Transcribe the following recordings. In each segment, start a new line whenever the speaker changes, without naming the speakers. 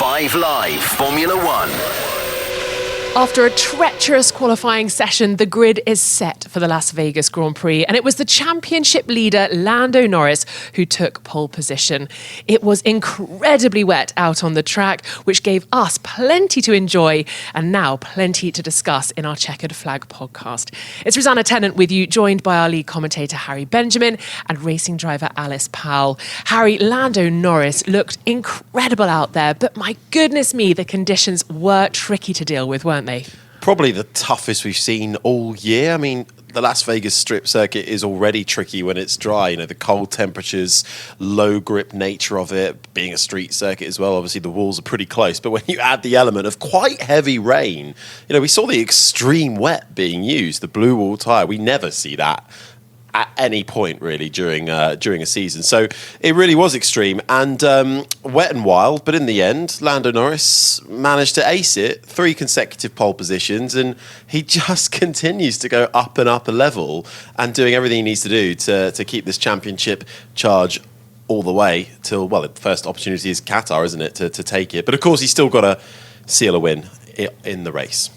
5 Live Formula One.
After a treacherous qualifying session, the grid is set for the Las Vegas Grand Prix, and it was the championship leader, Lando Norris, who took pole position. It was incredibly wet out on the track, which gave us plenty to enjoy and now plenty to discuss in our Checkered Flag podcast. It's Rosanna Tennant with you, joined by our lead commentator, Harry Benjamin, and racing driver Alice Powell. Harry, Lando Norris looked incredible out there, but my goodness me, the conditions were tricky to deal with, weren't they?
Probably the toughest we've seen all year. I mean, the Las Vegas Strip circuit is already tricky when it's dry. You know, the cold temperatures, low grip nature of it, being a street circuit as well. Obviously, the walls are pretty close. But when you add the element of quite heavy rain, you know, we saw the extreme wet being used, the blue wall tyre. We never see that at any point really during a season. So it really was extreme and wet and wild, but in the end Lando Norris managed to ace it, 3 consecutive pole positions, and he just continues to go up and up a level and doing everything he needs to do to keep this championship charge all the way till, well, the first opportunity is Qatar, isn't it, to take it. But of course he's still got to seal a win in the race.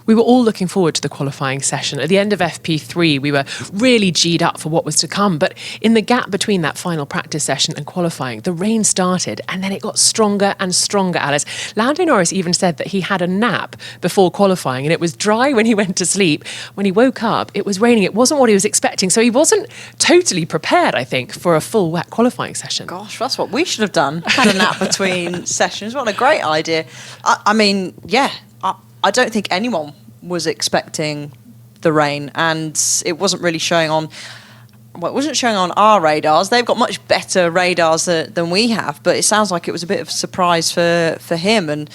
We were all looking forward to the qualifying session. At the end of FP3, we were really G'd up for what was to come. But in the gap between that final practice session and qualifying, the rain started and then it got stronger and stronger, Alice. Lando Norris even said that he had a nap before qualifying and it was dry when he went to sleep. When he woke up, it was raining. It wasn't what he was expecting. So he wasn't totally prepared, I think, for a full wet qualifying session.
Gosh, that's what we should have done. Had a nap between sessions. What a great idea. I mean, yeah. I don't think anyone was expecting the rain, and it wasn't really showing on. Well, it wasn't showing on our radars. They've got much better radars than we have, but it sounds like it was a bit of a surprise for him. And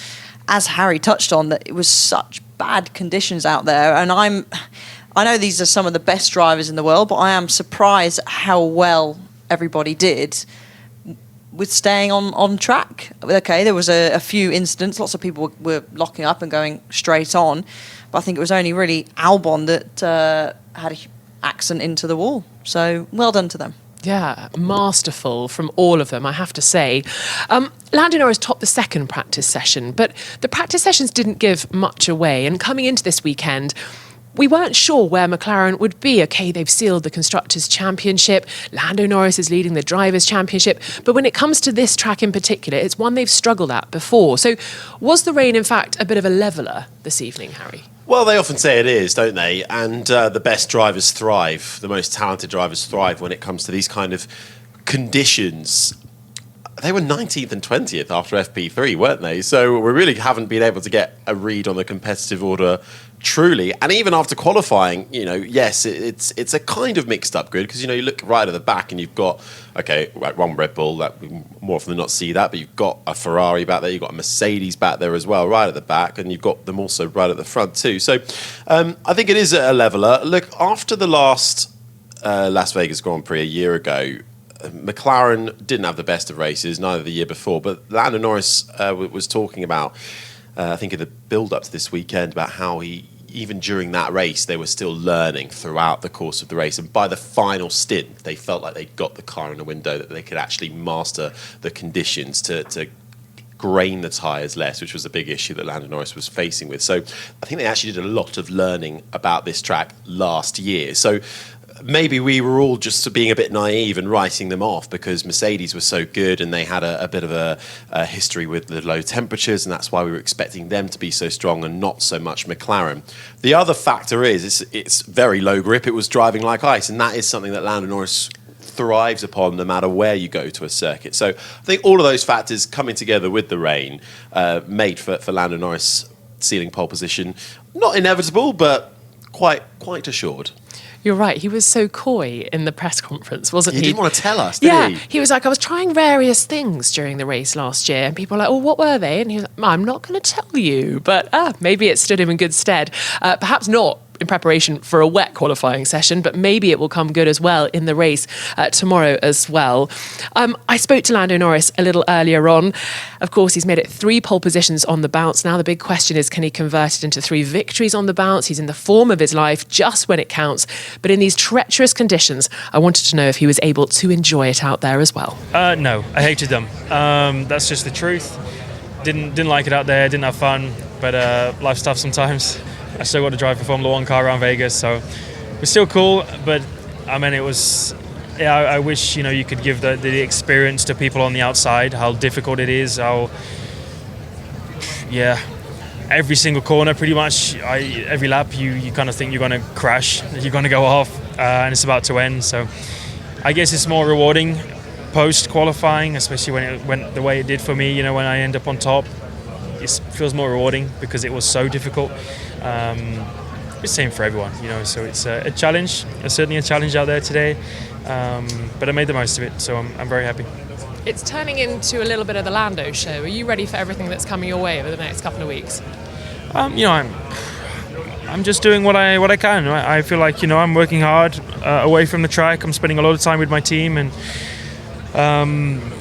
as Harry touched on, that it was such bad conditions out there. And I know these are some of the best drivers in the world, but I am surprised at how well everybody did with staying on track. Okay, there was a few incidents. Lots of people were locking up and going straight on. But I think it was only really Albon that had an accident into the wall. So well done to them.
Yeah, masterful from all of them, I have to say. Lando Norris topped the second practice session, but the practice sessions didn't give much away. And coming into this weekend, we weren't sure where McLaren would be. Okay, they've sealed the Constructors' Championship. Lando Norris is leading the Drivers' Championship. But when it comes to this track in particular, it's one they've struggled at before. So was the rain, in fact, a bit of a leveller this evening, Harry?
Well, they often say it is, don't they? And the best drivers thrive, the most talented drivers thrive when it comes to these kind of conditions. They were 19th and 20th after FP3, weren't they? So we really haven't been able to get a read on the competitive order truly. And even after qualifying, you know, yes, it's a kind of mixed up grid because, you know, you look right at the back and you've got, okay, like one Red Bull, that we more often than not see that, but you've got a Ferrari back there, you've got a Mercedes back there as well, right at the back, and you've got them also right at the front too. So I think it is a leveller. Look, after the last Las Vegas Grand Prix a year ago, McLaren didn't have the best of races, neither the year before, but Lando Norris was talking about, I think in the build-up to this weekend, about how even during that race, they were still learning throughout the course of the race. And by the final stint, they felt like they got the car in a window, that they could actually master the conditions to grain the tyres less, which was a big issue that Lando Norris was facing with. So I think they actually did a lot of learning about this track last year. So maybe we were all just being a bit naive and writing them off because Mercedes was so good and they had a bit of a history with the low temperatures, and that's why we were expecting them to be so strong and not so much McLaren. The other factor is it's very low grip. It was driving like ice, and that is something that Lando Norris thrives upon no matter where you go to a circuit. So I think all of those factors coming together with the rain made for Lando Norris sealing pole position. Not inevitable, but quite assured.
You're right. He was so coy in the press conference, wasn't he?
He didn't want to tell us, did he?
Yeah. He was like, I was trying various things during the race last year. And people were like, oh, what were they? And he was like, I'm not going to tell you. But maybe it stood him in good stead. Perhaps not in preparation for a wet qualifying session, but maybe it will come good as well in the race tomorrow as well. I spoke to Lando Norris a little earlier on. Of course, he's made it 3 pole positions on the bounce. Now the big question is, can he convert it into 3 victories on the bounce? He's in the form of his life just when it counts. But in these treacherous conditions, I wanted to know if he was able to enjoy it out there as well.
No, I hated them. That's just the truth. Didn't like it out there. Didn't have fun. But life's tough sometimes. I still got to drive a Formula One car around Vegas, so it was still cool. But I mean, it was. Yeah, I wish you could give the experience to people on the outside. How difficult it is. Every single corner, pretty much, every lap, you kind of think you're going to crash, you're going to go off, and it's about to end. So I guess it's more rewarding post-qualifying, especially when it went the way it did for me. When I end up on top, it feels more rewarding because it was so difficult. It's the same for everyone, so it's a challenge, certainly a challenge out there today. But I made the most of it, so I'm very happy.
It's turning into a little bit of the Lando show. Are you ready for everything that's coming your way over the next couple of weeks?
I'm just doing what I can. I feel like I'm working hard away from the track. I'm spending a lot of time with my team, and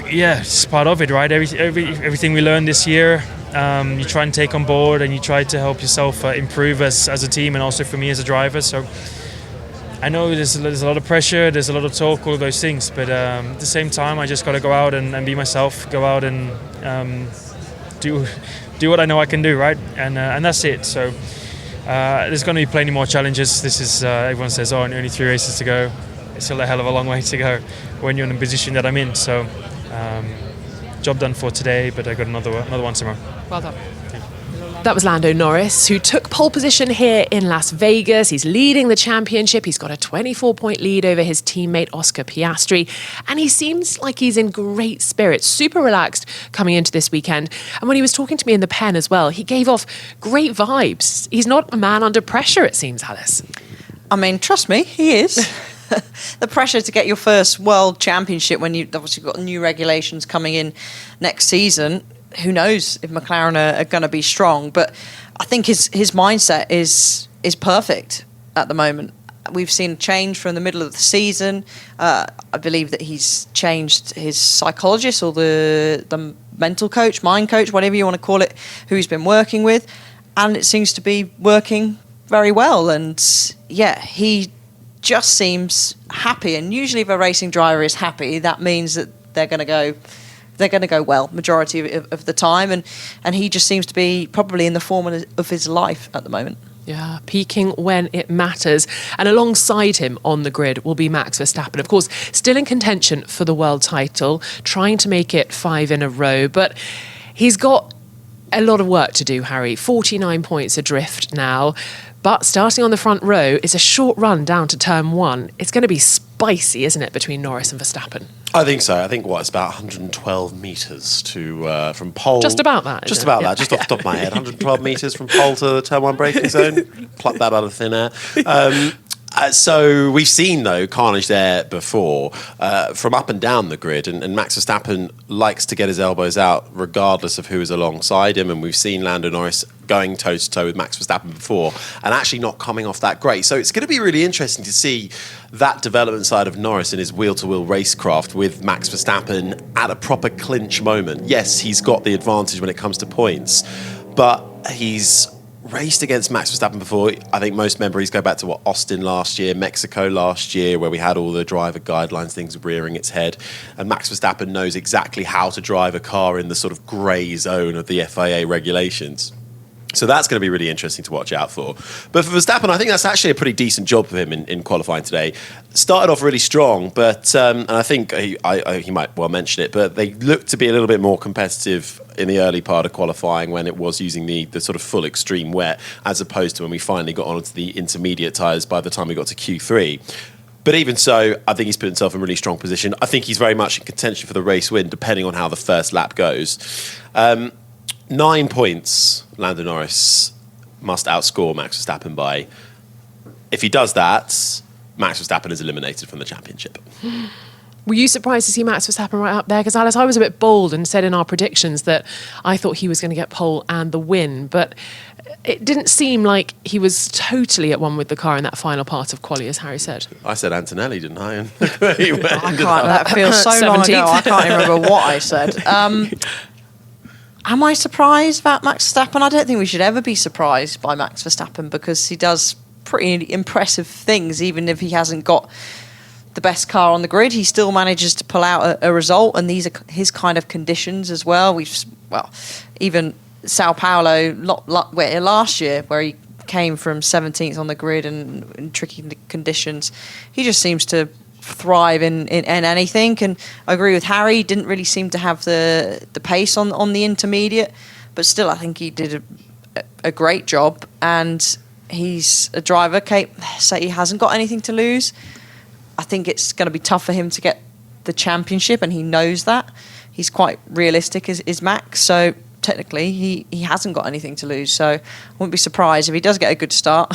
it's part of it, right? Everything we learned this year, you try and take on board, and you try to help yourself improve as a team, and also for me as a driver. So I know there's a lot of pressure, there's a lot of talk, all of those things, but at the same time, I just got to go out and be myself, go out and do what I know I can do, right? And that's it. So there's going to be plenty more challenges. This is everyone says, only 3 races to go. It's still a hell of a long way to go when you're in the position that I'm in. So job done for today, but I got another one tomorrow.
Well done. That was Lando Norris, who took pole position here in Las Vegas. He's leading the championship. He's got a 24-point lead over his teammate Oscar Piastri. And he seems like he's in great spirits, super relaxed coming into this weekend. And when he was talking to me in the pen as well, he gave off great vibes. He's not a man under pressure, it seems, Alice.
I mean, trust me, he is. The pressure to get your first world championship when you've obviously got new regulations coming in next season. Who knows if McLaren are going to be strong, but I think his mindset is perfect at the moment. We've seen a change from the middle of the season. I believe that he's changed his psychologist or the mental coach, mind coach, whatever you want to call it, who he's been working with, and it seems to be working very well. And yeah, he just seems happy. And usually if a racing driver is happy, that means that they're going to go well majority of the time, and he just seems to be probably in the form of his life at the moment.
Yeah, peaking when it matters. And alongside him on the grid will be Max Verstappen, of course, still in contention for the world title, trying to make it 5 in a row, but he's got a lot of work to do, Harry. 49 points adrift now. But starting on the front row is a short run down to turn 1. It's going to be spicy, isn't it, between Norris and Verstappen?
I think so. I think it's about 112 metres to from pole.
Just about that.
Just about that. Just off the top of my head, 112 metres from pole to the turn 1 braking zone. Pluck that out of thin air. So we've seen, though, carnage there before from up and down the grid, and Max Verstappen likes to get his elbows out regardless of who is alongside him, and we've seen Lando Norris going toe-to-toe with Max Verstappen before and actually not coming off that great. So it's going to be really interesting to see that development side of Norris in his wheel-to-wheel racecraft with Max Verstappen at a proper clinch moment. Yes, he's got the advantage when it comes to points, but he's raced against Max Verstappen before. I think most memories go back to Austin last year, Mexico last year, where we had all the driver guidelines, things rearing its head. And Max Verstappen knows exactly how to drive a car in the sort of grey zone of the FIA regulations. So that's going to be really interesting to watch out for. But for Verstappen, I think that's actually a pretty decent job for him in qualifying today. Started off really strong, but and I think he might well mention it, but they looked to be a little bit more competitive in the early part of qualifying when it was using the sort of full extreme wet, as opposed to when we finally got onto the intermediate tyres by the time we got to Q3. But even so, I think he's put himself in a really strong position. I think he's very much in contention for the race win, depending on how the first lap goes. 9 points, Lando Norris must outscore Max Verstappen by. If he does that, Max Verstappen is eliminated from the championship.
Were you surprised to see Max Verstappen right up there? Because, Alice, I was a bit bold and said in our predictions that I thought he was going to get pole and the win, but it didn't seem like he was totally at one with the car in that final part of quali, as Harry said.
I said Antonelli, didn't I? And
that feels so long ago, I can't remember what I said. Am I surprised about Max Verstappen? I don't think we should ever be surprised by Max Verstappen because he does pretty impressive things, even if he hasn't got the best car on the grid, he still manages to pull out a result, and these are his kind of conditions as well. Even Sao Paulo last year, where he came from 17th on the grid and in tricky conditions, he just seems to thrive in anything. And I agree with Harry, didn't really seem to have the pace on the intermediate, but still I think he did a great job, and he's a driver, Kate, so he hasn't got anything to lose. I think it's going to be tough for him to get the championship, and he knows that. He's quite realistic, is Max, so technically he hasn't got anything to lose, so I wouldn't be surprised if he does get a good start,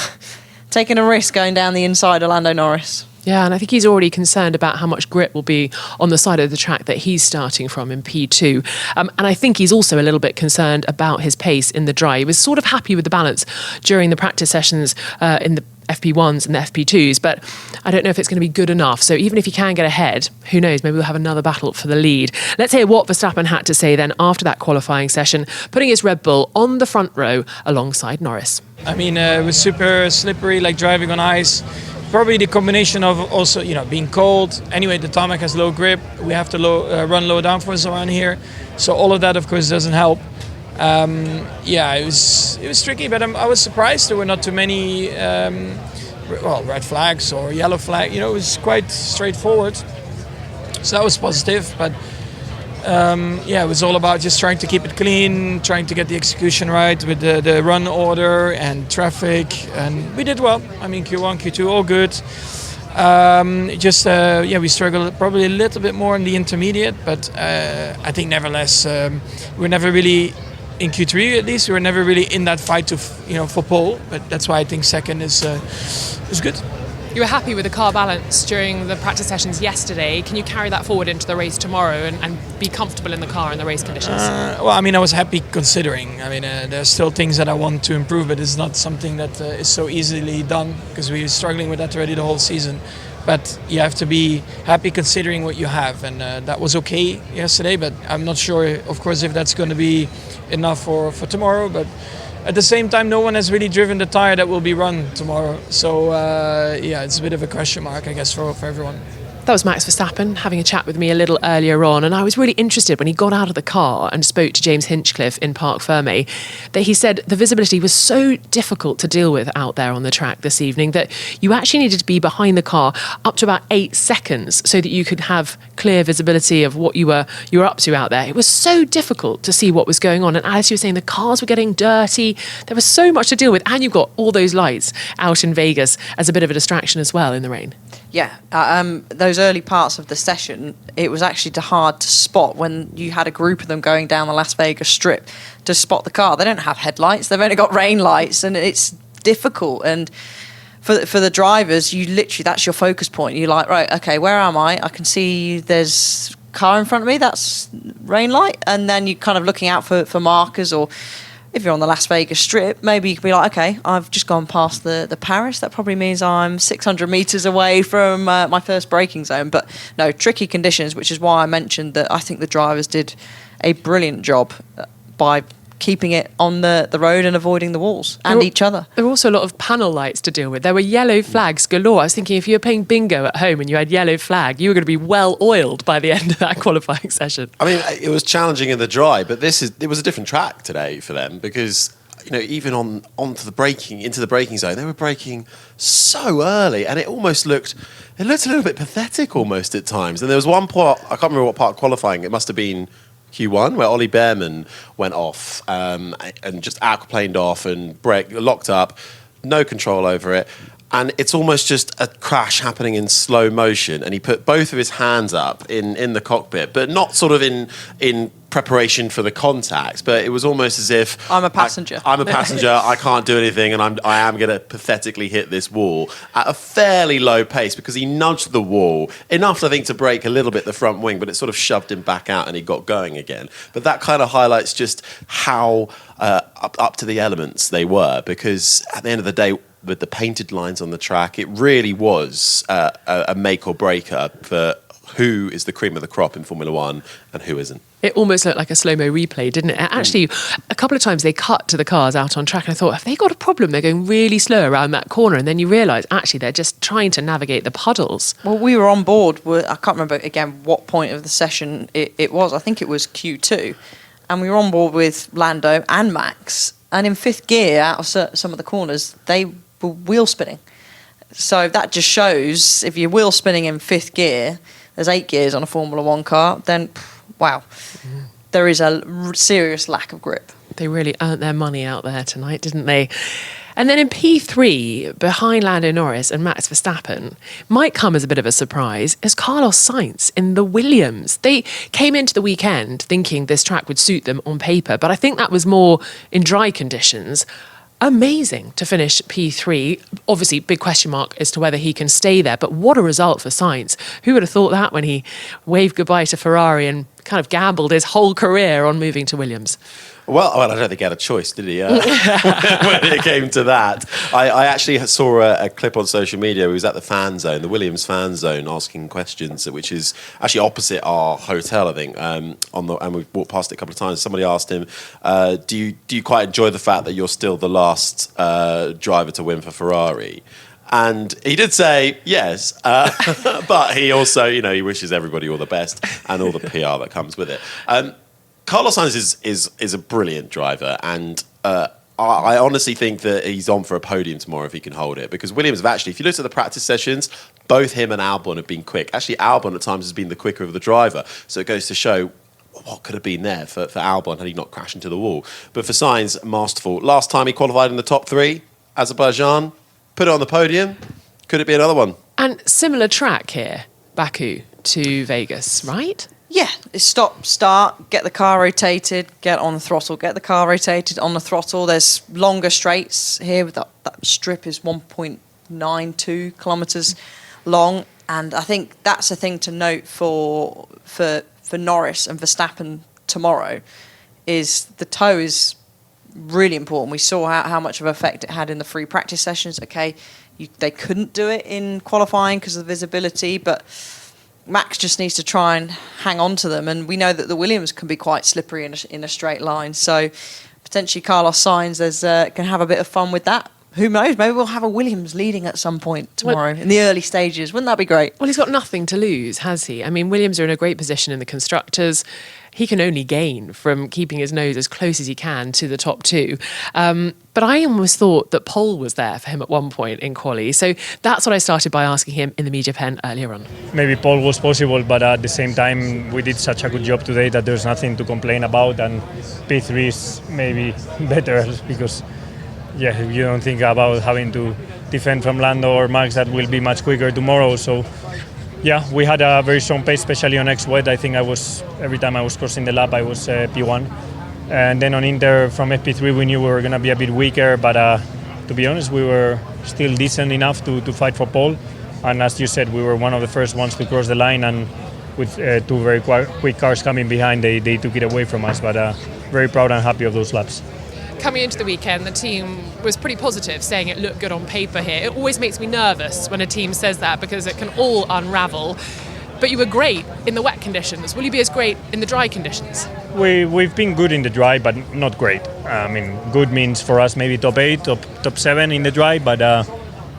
taking a risk going down the inside of Lando Norris.
Yeah, and I think he's already concerned about how much grip will be on the side of the track that he's starting from in P2. And I think he's also a little bit concerned about his pace in the dry. He was sort of happy with the balance during the practice sessions in the FP1s and the FP2s, but I don't know if it's going to be good enough. So even if he can get ahead, who knows, maybe we'll have another battle for the lead. Let's hear what Verstappen had to say then after that qualifying session, putting his Red Bull on the front row alongside Norris.
I mean, it was super slippery, like driving on ice. Probably the combination of also, being cold. Anyway, the tarmac has low grip. We have to run low downforce around here. So all of that, of course, doesn't help. It was tricky, but I was surprised there were not too many red flags or yellow flag. It was quite straightforward. So that was positive, but it was all about just trying to keep it clean, trying to get the execution right with the run order and traffic, and we did well. I mean, Q1, Q2, all good. We struggled probably a little bit more in the intermediate, but I think nevertheless, we're never really, in Q3 at least, we were never really in that fight for pole, but that's why I think second is good.
You were happy with the car balance during the practice sessions yesterday. Can you carry that forward into the race tomorrow and be comfortable in the car in the race conditions?
I was happy considering. I mean, there's still things that I want to improve, but it's not something that is so easily done because we were struggling with that already the whole season. But you have to be happy considering what you have, and that was okay yesterday, but I'm not sure, of course, if that's going to be enough for tomorrow. But at the same time, no one has really driven the tyre that will be run tomorrow. So, it's a bit of a question mark, I guess, for everyone.
That was Max Verstappen having a chat with me a little earlier on, and I was really interested when he got out of the car and spoke to James Hinchcliffe in Parc Fermé that he said the visibility was so difficult to deal with out there on the track this evening that you actually needed to be behind the car up to about 8 seconds so that you could have clear visibility of what you were up to out there. It was so difficult to see what was going on, and as you were saying, the cars were getting dirty. There was so much to deal with, and you've got all those lights out in Vegas as a bit of a distraction as well in the rain.
Yeah, those early parts of the session, it was actually hard to spot when you had a group of them going down the Las Vegas Strip to spot the car. They don't have headlights; they've only got rain lights, and it's difficult. And for the drivers, that's your focus point. You're like, right, okay, where am I? I can see there's a car in front of me. That's rain light, and then you're kind of looking out for markers, or if you're on the Las Vegas Strip, maybe you could be like, okay, I've just gone past the Paris. That probably means I'm 600 metres away from my first braking zone. But no, tricky conditions, which is why I mentioned that I think the drivers did a brilliant job by keeping it on the road and avoiding the walls and each other.
There were also a lot of panel lights to deal with. There were yellow flags galore. I was thinking if you were playing bingo at home and you had yellow flag, you were going to be well oiled by the end of that qualifying session.
I mean, it was challenging in the dry, but it was a different track today for them because even into the braking zone, they were braking so early, and it looked a little bit pathetic almost at times. And there was one part, I can't remember what part of qualifying, it must have been Q1, where Ollie Behrman went off and just aquaplaned off and locked up, no control over it. And it's almost just a crash happening in slow motion. And he put both of his hands up in the cockpit, but not sort of in preparation for the contact. But it was almost as if
I'm a passenger.
I'm a passenger. I can't do anything, and I am going to pathetically hit this wall at a fairly low pace because he nudged the wall enough, I think, to break a little bit the front wing, but it sort of shoved him back out, and he got going again. But that kind of highlights just how up to the elements they were, because at the end of the day, with the painted lines on the track, it really was a make or breaker for who is the cream of the crop in Formula One and who isn't.
It almost looked like a slow-mo replay, didn't it? Actually, a couple of times they cut to the cars out on track and I thought, have they got a problem? They're going really slow around that corner. And then you realise, actually, they're just trying to navigate the puddles.
Well, we were on board. I can't remember, again, what point of the session it was. I think it was Q2. And we were on board with Lando and Max. And in fifth gear, out of some of the corners, they were wheel spinning. So that just shows, if you're wheel spinning in fifth gear, there's 8 gears on a Formula One car, then... wow, there is a serious lack of grip.
They really earned their money out there tonight, didn't they? And then in P3, behind Lando Norris and Max Verstappen, might come as a bit of a surprise, is Carlos Sainz in the Williams. They came into the weekend thinking this track would suit them on paper, but I think that was more in dry conditions. Amazing to finish P3. Obviously, big question mark as to whether he can stay there, but what a result for Sainz. Who would have thought that when he waved goodbye to Ferrari and kind of gambled his whole career on moving to Williams?
Well, I don't think he had a choice, did he? When it came to that. I actually saw a clip on social media. He was at the fan zone, the Williams fan zone, asking questions, which is actually opposite our hotel, I think. And we walked past it a couple of times. Somebody asked him, do you quite enjoy the fact that you're still the last driver to win for Ferrari? And he did say yes, but he also, he wishes everybody all the best and all the PR that comes with it. Carlos Sainz is a brilliant driver, and I honestly think that he's on for a podium tomorrow if he can hold it. Because Williams have actually, if you look at the practice sessions, both him and Albon have been quick. Actually, Albon at times has been the quicker of the driver, so it goes to show what could have been there for Albon had he not crashed into the wall. But for Sainz, masterful. Last time he qualified in the top 3, Azerbaijan, put it on the podium. Could it be another one?
And similar track here, Baku to Vegas, right?
Yeah, it's stop, start, get the car rotated, get on the throttle, get the car rotated on the throttle. There's longer straights here. With that strip is 1.92 kilometres long. And I think that's a thing to note for Norris and Verstappen tomorrow, is the toe is really important. We saw how much of an effect it had in the free practice sessions. Okay, they couldn't do it in qualifying because of the visibility, but Max just needs to try and hang on to them. And we know that the Williams can be quite slippery in a straight line. So potentially Carlos Sainz can have a bit of fun with that. Who knows? Maybe we'll have a Williams leading at some point tomorrow in the early stages. Wouldn't that be great?
Well, he's got nothing to lose, has he? I mean, Williams are in a great position in the constructors. He can only gain from keeping his nose as close as he can to the top 2. But I almost thought that pole was there for him at one point in quali. So that's what I started by asking him in the media pen earlier on.
Maybe pole was possible, but at the same time, we did such a good job today that there's nothing to complain about. And P3 is maybe better because, if you don't think about having to defend from Lando or Max, that will be much quicker tomorrow. So we had a very strong pace, especially on X-Wet. I think every time I was crossing the lap, I was P1. And then on Inter from FP3, we knew we were going to be a bit weaker, but to be honest, we were still decent enough to fight for pole. And as you said, we were one of the first ones to cross the line, and with 2 very quick cars coming behind, they took it away from us. But very proud and happy of those laps.
Coming into the weekend, the team was pretty positive, saying it looked good on paper here. It always makes me nervous when a team says that because it can all unravel. But you were great in the wet conditions. Will you be as great in the dry conditions?
We've been good in the dry, but not great. I mean, good means for us maybe top 8, top 7 in the dry, but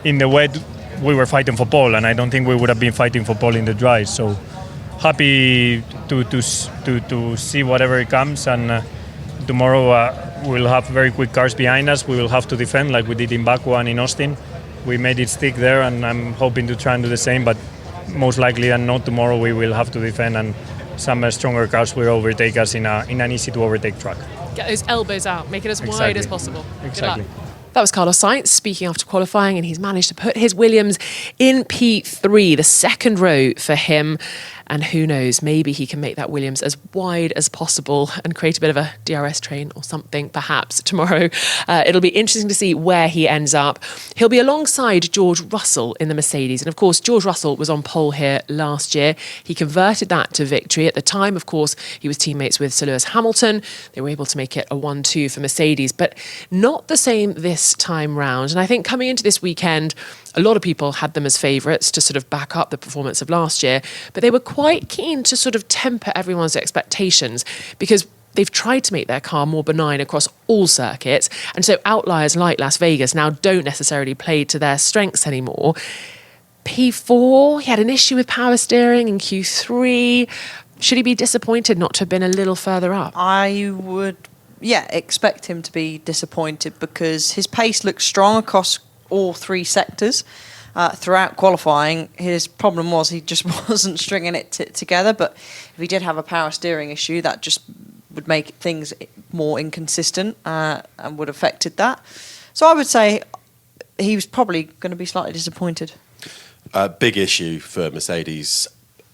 in the wet we were fighting for pole, and I don't think we would have been fighting for pole in the dry. So happy to see whatever it comes, and tomorrow we'll have very quick cars behind us. We will have to defend like we did in Baku and in Austin. We made it stick there, and I'm hoping to try and do the same, but most likely and not tomorrow we will have to defend, and some stronger cars will overtake us in an easy to overtake track.
Get those elbows out, make it as wide as possible.
Exactly.
Good luck. That was Carlos Sainz speaking after qualifying, and he's managed to put his Williams in P3, the second row for him. And who knows, maybe he can make that Williams as wide as possible and create a bit of a DRS train or something, perhaps, tomorrow. It'll be interesting to see where he ends up. He'll be alongside George Russell in the Mercedes. And, of course, George Russell was on pole here last year. He converted that to victory. At the time, of course, he was teammates with Sir Lewis Hamilton. They were able to make it a 1-2 for Mercedes, but not the same this time round. And I think coming into this weekend, A lot of people had them as favourites to sort of back up the performance of last year, but they were quite keen to sort of temper everyone's expectations because they've tried to make their car more benign across all circuits. And so outliers like Las Vegas now don't necessarily play to their strengths anymore. P4, he had an issue with power steering in Q3. Should he be disappointed not to have been a little further up?
I would, expect him to be disappointed because his pace looks strong across all three sectors. Throughout qualifying, his problem was he just wasn't stringing it together. But if he did have a power steering issue, that just would make things more inconsistent and would have affected that. So I would say he was probably going to be slightly disappointed.
Big issue for Mercedes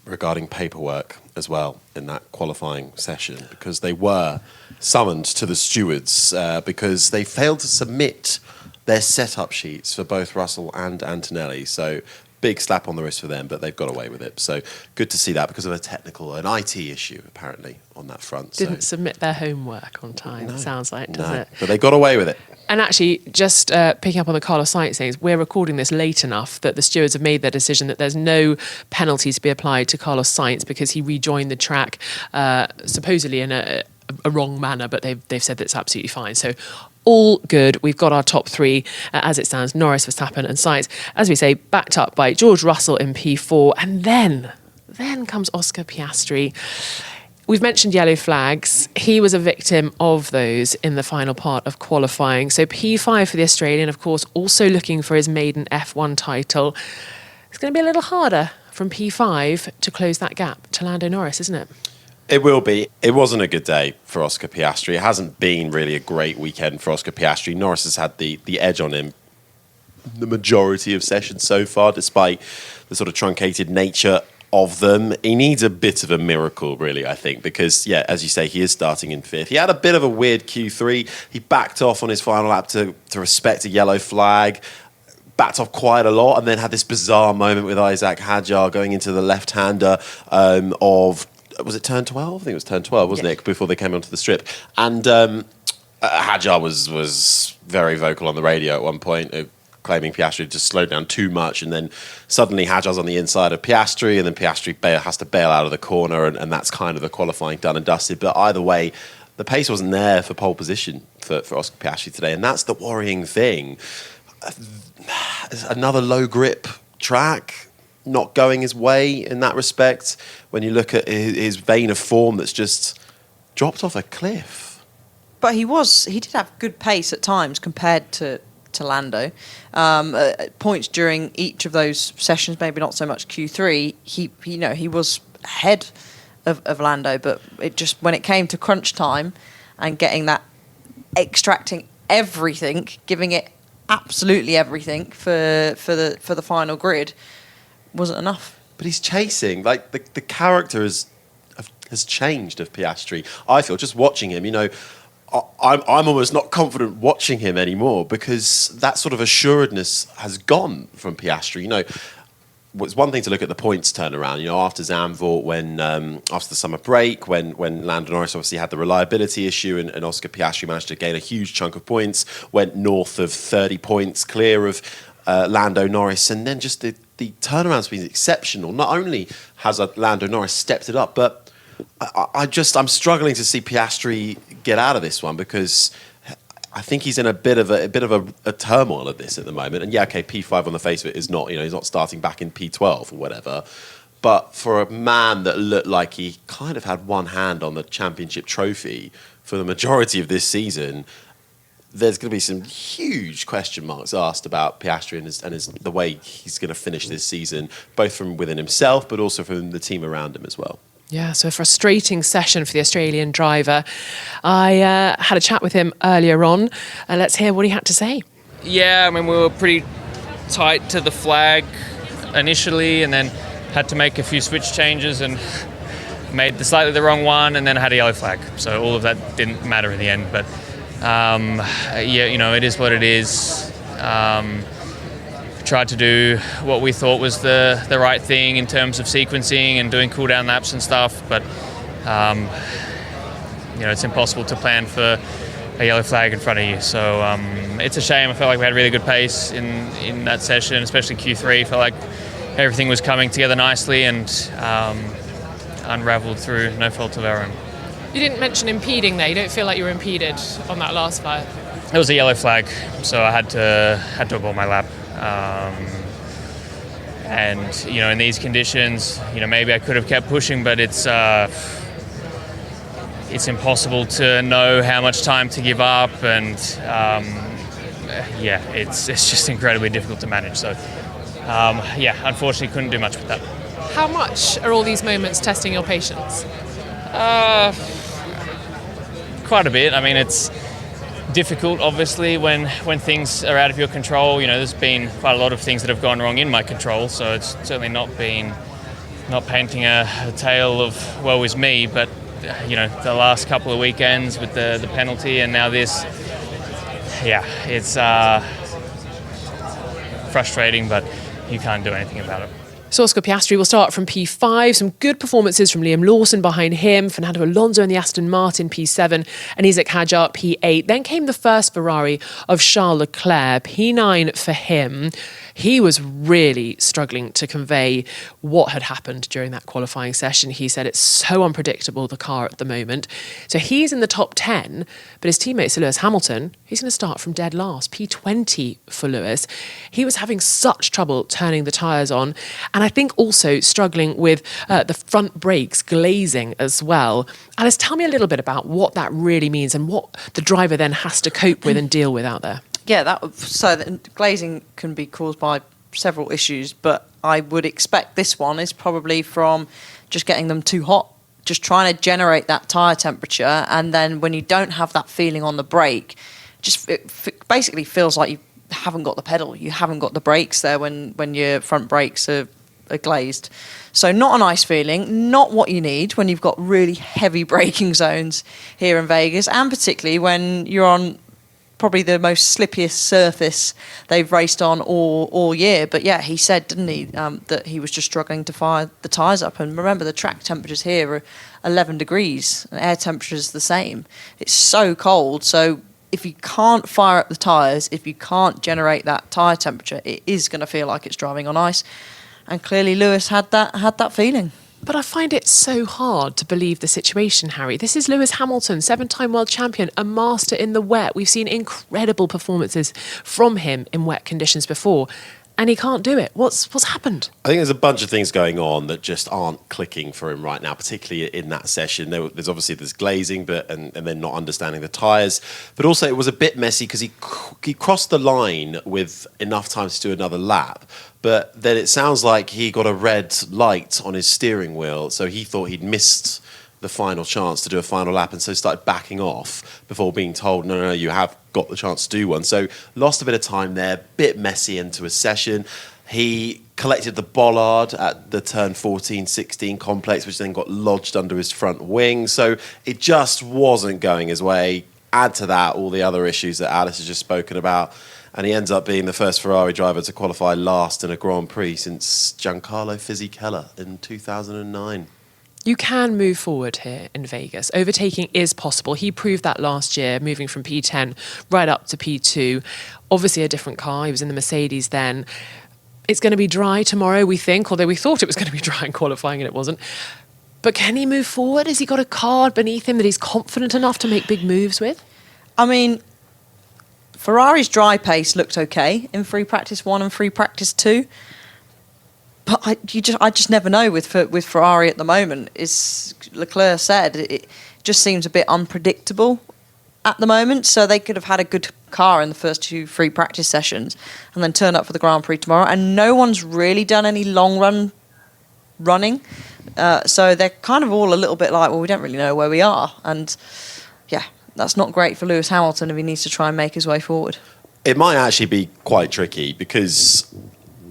regarding paperwork as well in that qualifying session, because they were summoned to the stewards because they failed to submit their setup sheets for both Russell and Antonelli. So big slap on the wrist for them, but they've got away with it. So good to see that because of an IT issue apparently on that front.
Didn't submit their homework on time, it sounds like, does it?
But they got away with it.
And actually, just picking up on the Carlos Sainz things, we're recording this late enough that the stewards have made their decision that there's no penalty to be applied to Carlos Sainz because he rejoined the track supposedly in a wrong manner, but they've said that it's absolutely fine. So all good. We've got our top three as it stands: Norris, Verstappen and Sainz. As we say, backed up by George Russell in P4. And then comes Oscar Piastri. We've mentioned yellow flags. He was a victim of those in the final part of qualifying. So P5 for the Australian, of course, also looking for his maiden F1 title. It's going to be a little harder from P5 to close that gap to Lando Norris, isn't it?
It will be. It wasn't a good day for Oscar Piastri. It hasn't been really a great weekend for Oscar Piastri. Norris has had the edge on him the majority of sessions so far, despite the sort of truncated nature of them. He needs a bit of a miracle, really, I think, because, as you say, he is starting in fifth. He had a bit of a weird Q3. He backed off on his final lap to respect a yellow flag, backed off quite a lot, and then had this bizarre moment with Isaac Hadjar going into the left-hander of... Was it turn 12? I think it was turn 12, wasn't it? Before they came onto the strip. And Hadjar was very vocal on the radio at one point, claiming Piastri had just slowed down too much. And then suddenly Hadjar's on the inside of Piastri, and then Piastri has to bail out of the corner, and that's kind of the qualifying done and dusted. But either way, the pace wasn't there for pole position for Oscar Piastri today. And that's the worrying thing. Another low grip track, not going his way in that respect. When you look at his vein of form that's just dropped off a cliff.
But he did have good pace at times compared to Lando. Points during each of those sessions, maybe not so much Q3. He was ahead of Lando, but it just, when it came to crunch time and getting that, extracting everything, giving it absolutely everything for the final grid, wasn't enough.
But he's chasing. Like, the character has changed of Piastri. I feel, just watching him, I'm almost not confident watching him anymore because that sort of assuredness has gone from Piastri. It's one thing to look at the points turnaround. After Zandvoort, when after the summer break, when Lando Norris obviously had the reliability issue, and Oscar Piastri managed to gain a huge chunk of points, went north of 30 points clear of Lando Norris, and then just the turnaround's been exceptional. Not only has Lando Norris stepped it up, but I'm struggling to see Piastri get out of this one because I think he's in a bit of a turmoil of this at the moment. And P5 on the face of it is not, he's not starting back in P12 or whatever. But for a man that looked like he kind of had one hand on the championship trophy for the majority of this season, there's going to be some huge question marks asked about Piastri and the way he's going to finish this season, both from within himself, but also from the team around him as well.
Yeah, so a frustrating session for the Australian driver. I had a chat with him earlier on. Let's hear what he had to say.
Yeah, we were pretty tight to the flag initially, and then had to make a few switch changes and made slightly the wrong one, and then had a yellow flag. So all of that didn't matter in the end, but it is what it is. Tried to do what we thought was the right thing in terms of sequencing and doing cool-down laps and stuff, but it's impossible to plan for a yellow flag in front of you. So it's a shame. I felt like we had really good pace in that session, especially Q3. Felt like everything was coming together nicely and unravelled through no fault of our own.
You didn't mention impeding there. You don't feel like you were impeded on that last flight?
It was a yellow flag, so I had to abort my lap. And in these conditions, maybe I could have kept pushing, but it's impossible to know how much time to give up, and it's just incredibly difficult to manage. So unfortunately couldn't do much with that.
How much are all these moments testing your patience?
Quite a bit. I mean, it's difficult, obviously, when things are out of your control. There's been quite a lot of things that have gone wrong in my control, so it's certainly not painting a tale of woe is me, but the last couple of weekends with the penalty and now this, it's frustrating, but you can't do anything about it.
So Oscar Piastri will start from P5. Some good performances from Liam Lawson behind him, Fernando Alonso in the Aston Martin P7, and Isaac Hadjar P8. Then came the first Ferrari of Charles Leclerc, P9 for him. He was really struggling to convey what had happened during that qualifying session. He said it's so unpredictable, the car at the moment. So he's in the top 10, but his teammate Sir Lewis Hamilton, he's going to start from dead last, P20 for Lewis. He was having such trouble turning the tyres on, and I think also struggling with the front brakes glazing as well. Alice, tell me a little bit about what that really means and what the driver then has to cope with and deal with out there.
Yeah, the glazing can be caused by several issues, but I would expect this one is probably from just getting them too hot, just trying to generate that tyre temperature, and then when you don't have that feeling on the brake, it basically feels like you haven't got the pedal, you haven't got the brakes there when your front brakes are glazed. So not a nice feeling, not what you need when you've got really heavy braking zones here in Vegas, and particularly when you're on probably the most slippiest surface they've raced on all year. But yeah, he said, didn't he, that he was just struggling to fire the tyres up. And remember, the track temperatures here are 11 degrees and air temperature is the same. It's so cold. So if you can't fire up the tyres, if you can't generate that tyre temperature, it is going to feel like it's driving on ice. And clearly Lewis had that feeling.
But I find it so hard to believe the situation, Harry. This is Lewis Hamilton, 7-time world champion, a master in the wet. We've seen incredible performances from him in wet conditions before, and he can't do it. What's happened?
I think there's a bunch of things going on that just aren't clicking for him right now, particularly in that session. There's obviously glazing, and then not understanding the tyres. But also it was a bit messy because he crossed the line with enough time to do another lap. But then it sounds like he got a red light on his steering wheel, so he thought he'd missed the final chance to do a final lap, and so started backing off before being told, no, you have got the chance to do one. So lost a bit of time there, bit messy into a session. He collected the bollard at the turn 14-16 complex, which then got lodged under his front wing. So it just wasn't going his way. Add to that all the other issues that Alice has just spoken about, and he ends up being the first Ferrari driver to qualify last in a Grand Prix since Giancarlo Fisichella in 2009.
You can move forward here in Vegas. Overtaking is possible. He proved that last year, moving from P10 right up to P2. Obviously a different car. He was in the Mercedes then. It's going to be dry tomorrow, we think, although we thought it was going to be dry in qualifying and it wasn't. But can he move forward? Has he got a card beneath him that he's confident enough to make big moves with?
I mean, Ferrari's dry pace looked okay in free practice 1 and free practice 2. But I just never know with Ferrari at the moment. As Leclerc said, it just seems a bit unpredictable at the moment. So they could have had a good car in the first 2 free practice sessions and then turn up for the Grand Prix tomorrow. And no one's really done any long running. So they're kind of all a little bit like, well, we don't really know where we are. And yeah, that's not great for Lewis Hamilton if he needs to try and make his way forward.
It might actually be quite tricky because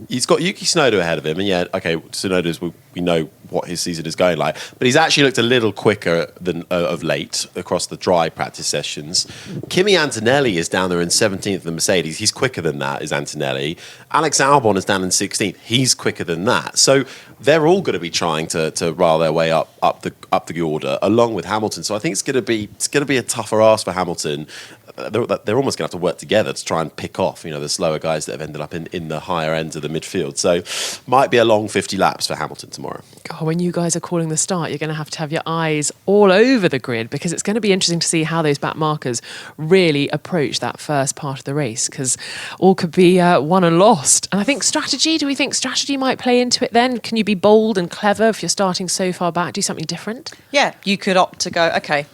he's got Yuki Tsunoda ahead of him, and yeah, okay, Tsunoda's, we know what his season is going like, but he's actually looked a little quicker than of late across the dry practice sessions. Kimi Antonelli is down there in 17th in the Mercedes. He's quicker than that, is Antonelli. Alex Albon is down in 16th. He's quicker than that. So they're all going to be trying to rile their way up the order along with Hamilton. So I think it's going to be a tougher ask for Hamilton. They're almost going to have to work together to try and pick off, the slower guys that have ended up in the higher ends of the midfield. So might be a long 50 laps for Hamilton tomorrow.
Oh, when you guys are calling the start, you're going to have your eyes all over the grid, because it's going to be interesting to see how those back markers really approach that first part of the race, because all could be won and lost. And I think do we think strategy might play into it then? Can you be bold and clever if you're starting so far back, do something different?
Yeah, you could opt to go, okay,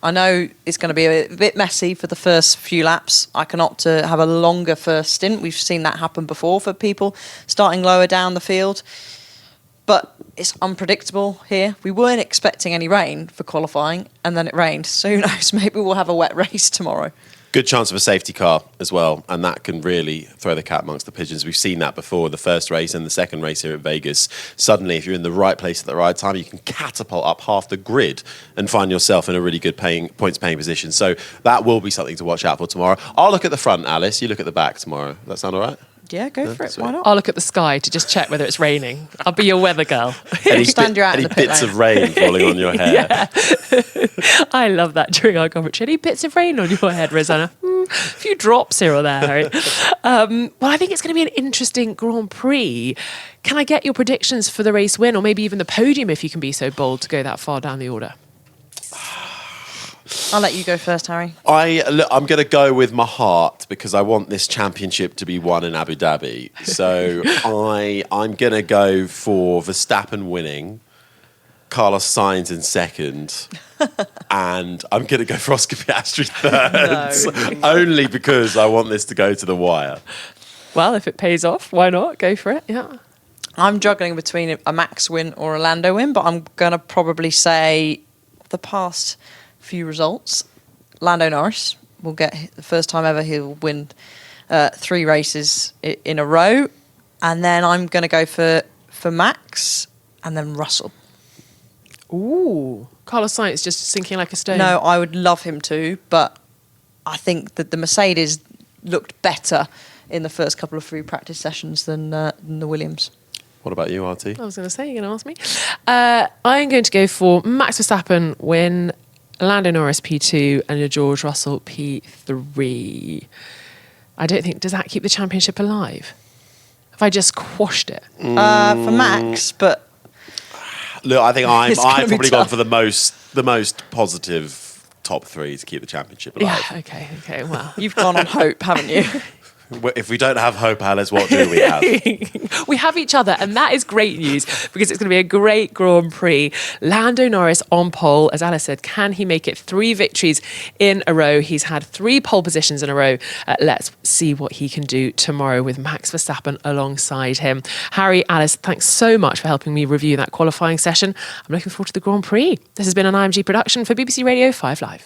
I know it's going to be a bit messy for the first few laps. I can opt to have a longer first stint. We've seen that happen before for people starting lower down the field. But it's unpredictable here. We weren't expecting any rain for qualifying, and then it rained. So who knows, maybe we'll have a wet race tomorrow.
Good chance of a safety car as well, and that can really throw the cat amongst the pigeons. We've seen that before, the first race and the second race here at Vegas. Suddenly, if you're in the right place at the right time, you can catapult up half the grid and find yourself in a really good points-paying position. So that will be something to watch out for tomorrow. I'll look at the front, Alice. You look at the back tomorrow. Does that sound all right?
Yeah, go for it.
Sweet.
Why not?
I'll look at the sky to just check whether it's raining. I'll be your weather girl.
Stand you out in the pit
bits
lane.
of rain falling on your hair?
Yeah. I love that during our commentary. Any bits of rain on your head, Rosanna? A few drops here or there, Harry. Well, I think it's going to be an interesting Grand Prix. Can I get your predictions for the race win, or maybe even the podium if you can be so bold to go that far down the order?
I'll let you go first, Harry.
I'm going to go with my heart because I want this championship to be won in Abu Dhabi. So I'm going to go for Verstappen winning, Carlos Sainz in second, and I'm going to go for Oscar Piastri third, only because I want this to go to the wire.
Well, if it pays off, why not? Go for it, yeah.
I'm juggling between a Max win or a Lando win, but I'm going to probably say the past few results. Lando Norris will get the first time ever he'll win 3 races in a row, and then I'm going to go for Max and then Russell.
Ooh, Carlos Sainz just sinking like a stone.
No, I would love him to, but I think that the Mercedes looked better in the first couple of free practice sessions than the Williams.
What about you, RT?
I was going to say, you're going to ask me. I'm going to go for Max Verstappen win, Lando Norris P2, and your George Russell P3. I don't think, does that keep the championship alive? Have I just quashed it?
For Max, but
Look, I think I've
It's gonna be
probably gone
tough.
for the most positive top 3 to keep the championship alive.
Yeah, okay, well.
you've gone on hope, haven't you?
If we don't have hope, Alice, what do we have?
We have each other, and that is great news because it's going to be a great Grand Prix. Lando Norris on pole. As Alice said, can he make it 3 victories in a row? He's had 3 pole positions in a row. Let's see what he can do tomorrow with Max Verstappen alongside him. Harry, Alice, thanks so much for helping me review that qualifying session. I'm looking forward to the Grand Prix. This has been an IMG production for BBC Radio 5 Live.